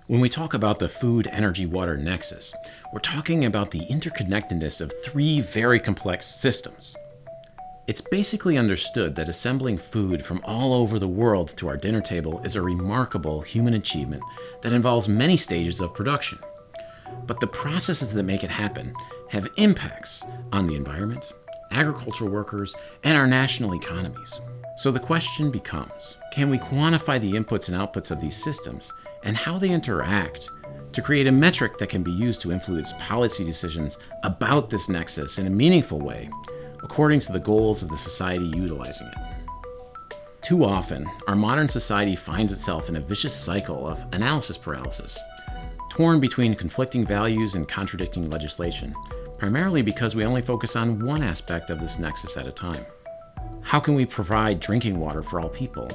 When we talk about the food, energy, water nexus, we're talking about the interconnectedness of three very complex systems. It's basically understood that assembling food from all over the world to our dinner table is a remarkable human achievement that involves many stages of production. But the processes that make it happen have impacts on the environment, agricultural workers, and our national economies. So the question becomes, can we quantify the inputs and outputs of these systems and how they interact to create a metric that can be used to influence policy decisions about this nexus in a meaningful way, according to the goals of the society utilizing it? Too often, our modern society finds itself in a vicious cycle of analysis paralysis, torn between conflicting values and contradicting legislation, primarily because we only focus on one aspect of this nexus at a time. How can we provide drinking water for all people?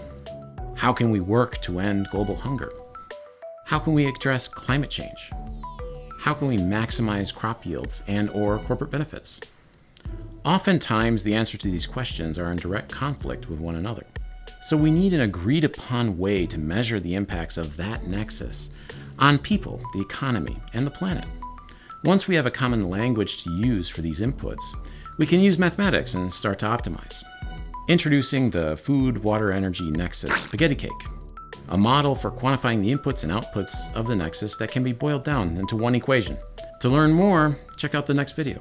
How can we work to end global hunger? How can we address climate change? How can we maximize crop yields and/or corporate benefits? Oftentimes, the answers to these questions are in direct conflict with one another. So we need an agreed-upon way to measure the impacts of that nexus on people, the economy, and the planet. Once we have a common language to use for these inputs, we can use mathematics and start to optimize. Introducing the Food, Water, Energy Nexus Spaghetti Cake, a model for quantifying the inputs and outputs of the nexus that can be boiled down into one equation. To learn more, check out the next video.